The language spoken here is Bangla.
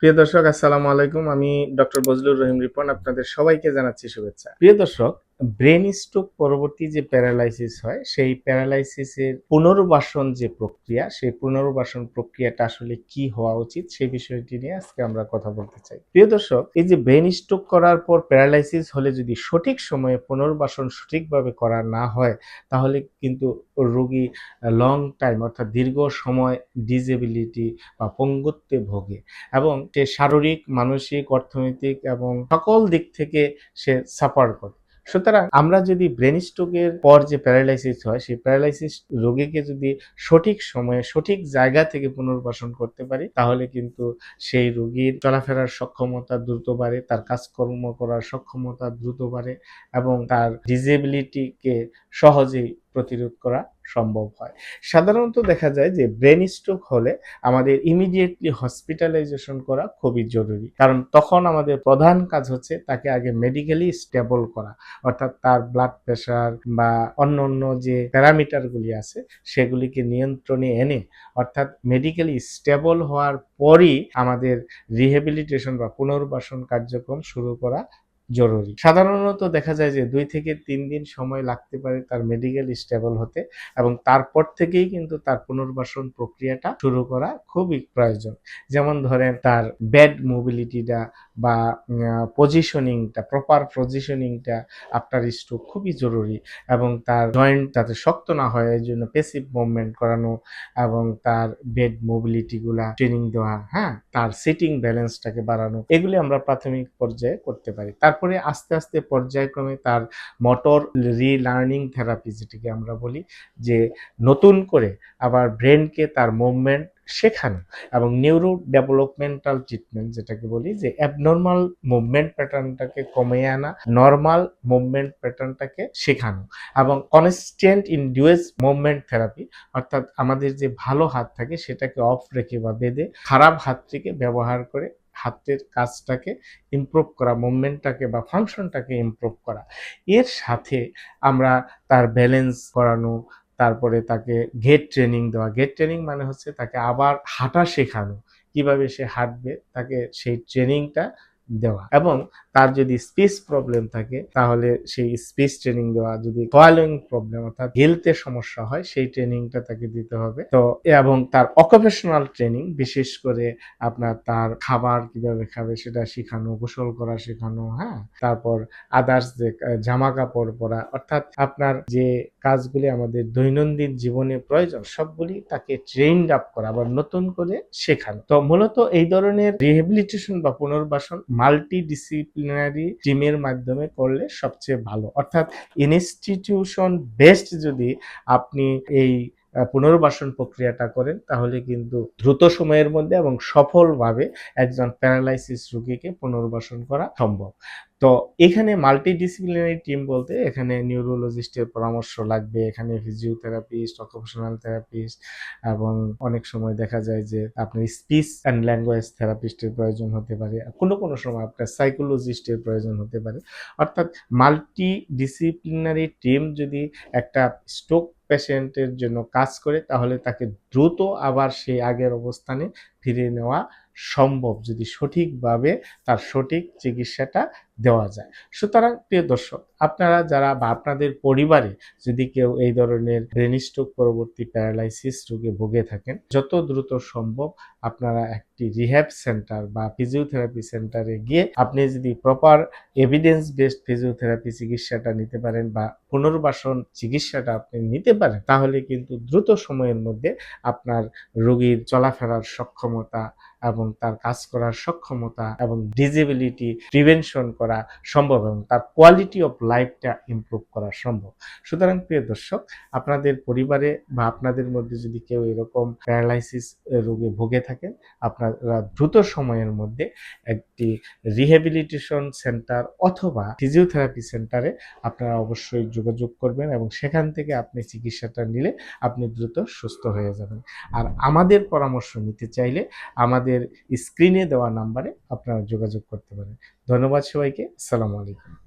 প্রিয় দর্শক, আসসালামু আলাইকুম। আমি ডক্টর বজলুর রহিম রিপন আপনাদের সবাইকে জানাচ্ছি শুভেচ্ছা। প্রিয় দর্শক, ব্রেন স্ট্রোক পরবর্তী যে প্যারালাইসিস হয়, সেই প্যারালাইসিসের পুনর্বাসন যে প্রক্রিয়া, সেই পুনর্বাসন প্রক্রিয়াটা আসলে কি হওয়া উচিত সেই বিষয়টি নিয়ে আজকে আমরা কথা বলতে চাই। প্রিয় দর্শক, এই যে ব্রেন স্ট্রোক করার পর প্যারালাইসিস হলে যদি সঠিক সময়ে পুনর্বাসন সঠিকভাবে করা না হয়, তাহলে কিন্তু রোগী লং টাইম অর্থাৎ দীর্ঘ সময় ডিসেবিলিটি বা পঙ্গুত্বে ভোগে এবং সে শারীরিক, মানসিক, অর্থনৈতিক এবং সকল দিক থেকে সে সাফার করে। সুতরাং আমরা যদি ব্রেন স্ট্রোকের পর যে প্যারালাইসিস হয়, সেই প্যারালাইসিস রোগীকে যদি সঠিক সময়ে সঠিক জায়গা থেকে পুনর্বাসন করতে পারি, তাহলে কিন্তু সেই রোগীর চলাফেরার সক্ষমতা দ্রুত বাড়ে, তার কাজকর্ম করার সক্ষমতা দ্রুত বাড়ে এবং তার ডিসেবিলিটিকে সহজেই প্রতিরোধ করা সম্ভব হয়। সাধারণত দেখা যায় যে ব্রেন স্ট্রোক হলে আমাদের ইমিডিয়েটলি হসপিটালাইজেশন করা খুবই জরুরি, কারণ তখন আমাদের প্রধান কাজ হচ্ছে তাকে আগে মেডিকেলি স্টেবল করা, অর্থাৎ তার ব্লাড প্রেশার বা অন্য যে প্যারামিটারগুলি আছে সেগুলিকে নিয়ন্ত্রণে এনে, অর্থাৎ মেডিকেলি স্টেবল হওয়ার পরই আমাদের রিহেবিলিটেশন বা পুনর্বাসন কার্যক্রম শুরু করা জরুরি। সাধারণত দেখা যায় যে 2 থেকে 3 দিন সময় লাগতে পারে তার মেডিকেল স্টেবল হতে, এবং তারপর থেকেই কিন্তু তার পুনর্বাসন প্রক্রিয়াটা শুরু করা খুবই প্রয়োজন। যেমন ধরেন তার বেড মোবিলিটিটা বা পজিশনিংটা, প্রপার পজিশনিংটা আফটার স্ট্রোক খুবই জরুরি, এবং তার জয়েন্ট যাতে শক্ত না হয় এই জন্য প্যাসিভ মুভমেন্ট করানো এবং তার বেড মোবিলিটিগুলা ট্রেনিং দেওয়া, হ্যাঁ, তার সিটিং ব্যালেন্সটাকে বাড়ানো, এগুলি আমরা প্রাথমিক পর্যায়ে করতে পারি। তারপরে আস্তে আস্তে পর্যায়ক্রমে তার মোটর রিলার্নিং থেরাপি যেটাকে আমরা বলি, যে নতুন করে আবার ব্রেনকে তার মুভমেন্ট শেখানো, এবং নিউরো ডেভেলপমেন্টাল ট্রিটমেন্ট যেটাকে বলি, যে অ্যাবনর্মাল মুভমেন্ট প্যাটার্নটাকে কমিয়ে আনা, নর্মাল মুভমেন্ট প্যাটার্নটাকে শেখানো, এবং কনস্ট্যান্ট ইনডিউস মুভমেন্ট থেরাপি, অর্থাৎ আমাদের যে ভালো হাত থাকে সেটাকে অফ রেখে বা বেঁধে খারাপ হাতটিকে ব্যবহার করে হাতের কাজটাকে ইমপ্রুভ করা, মুভমেন্টটাকে বা ফাংশনটাকে ইমপ্রুভ করা। এর সাথে আমরা তার ব্যালেন্স করানো, তারপরে তাকে গেট ট্রেনিং দেওয়া। গেট ট্রেনিং মানে হচ্ছে তাকে আবার হাঁটা শেখানো, কিভাবে সে হাঁটবে তাকে সেই ট্রেনিংটা দেওয়া, এবং তার যদি স্পিচ প্রবলেম থাকে তাহলে সেই স্পিচ ট্রেনিং দেওয়া, যদি সোয়ালোইং প্রবলেম অর্থাৎ গিলতে সমস্যা হয় সেই ট্রেনিংটা তাকে দিতে হবে। তো এবং তার অকুপেশনাল ট্রেনিং, বিশেষ করে আপনার তার খাবার কিভাবে খাবে সেটা শেখানো, গোসল করা শেখানো, হ্যাঁ, তারপর আদার্স যে জামা কাপড় পরা, অর্থাৎ আপনার যে কাজগুলি আমাদের দৈনন্দিন জীবনে প্রয়োজন সবগুলি তাকে ট্রেইনড আপ করা, আবার নতুন করে শেখানো। তো মূলত এই ধরনের রিহেবিলিটেশন বা পুনর্বাসন মাল্টি ডিসিপ্লিনারি টিমের মাধ্যমে করলে সবচেয়ে ভালো, অর্থাৎ ইনস্টিটিউশন বেসড যদি আপনি এই পুনর্বাসন প্রক্রিয়াটা করেন, তাহলে কিন্তু দ্রুত সময়ের মধ্যে এবং সফলভাবে একজন প্যারালাইসিস রোগীকে পুনর্বাসন করা সম্ভব। তো এখানে মাল্টিডিসিপ্লিনারি টিম বলতে এখানে নিউরোলজিস্টের পরামর্শ লাগবে, এখানে ফিজিওথেরাপিস্ট, অকুপেশনাল থেরাপিস্ট, এবং অনেক সময় দেখা যায় যে আপনার স্পিচ অ্যান্ড ল্যাঙ্গুয়েজ থেরাপিস্টের প্রয়োজন হতে পারে, কোনো সময় আপনার সাইকোলজিস্টের প্রয়োজন হতে পারে। অর্থাৎ মাল্টিডিসিপ্লিনারি টিম যদি একটা স্ট্রোক পেশেন্টের জন্য কাজ করে, তাহলে তাকে দ্রুত আবার সেই আগের অবস্থানে ফিরিয়ে নেওয়া সম্ভব, যদি সঠিকভাবে তার সঠিক চিকিৎসাটা দেওয়া যায়। সুতরাং প্রিয় দর্শক, আপনারা যারা বা আপনাদের পরিবারে যদি কেউ এই ধরনের ব্রেন স্ট্রোক পরবর্তী প্যারালাইসিস রোগে ভুগে থাকেন, যত দ্রুত সম্ভব আপনারা একটি রিহ্যাব সেন্টার বা ফিজিওথেরাপি সেন্টারে গিয়ে আপনি যদি প্রপার এভিডেন্স বেসড ফিজিওথেরাপি চিকিৎসাটা নিতে পারেন বা পুনর্বাসন চিকিৎসাটা আপনি নিতে পারেন, তাহলে কিন্তু দ্রুত সময়ের মধ্যে আপনার রোগীর চলাফেরার সক্ষমতা এবং তার কাজ করার সক্ষমতা এবং ডিসেবিলিটি প্রিভেনশন করা সম্ভব, এবং তার কোয়ালিটি অফ লাইফটা ইমপ্রুভ করা সম্ভব। সুতরাং প্রিয় দর্শক, আপনাদের পরিবারে বা আপনাদের মধ্যে যদি কেউ এরকম প্যারালাইসিস রোগে ভুগে থাকেন, আপনারা দ্রুত সময়ের মধ্যে একটি রিহ্যাবিলিটেশন সেন্টার অথবা ফিজিওথেরাপি সেন্টারে আপনারা অবশ্যই যোগাযোগ করবেন, এবং সেখান থেকে আপনি চিকিৎসাটা নিলে আপনি দ্রুত সুস্থ হয়ে যাবেন। আর আমাদের পরামর্শ নিতে চাইলে আমাদের স্ক্রিনে দেওয়া নাম্বারে আপনারা যোগাযোগ করতে পারেন। ধন্যবাদ সবাইকে। আসসালামু আলাইকুম।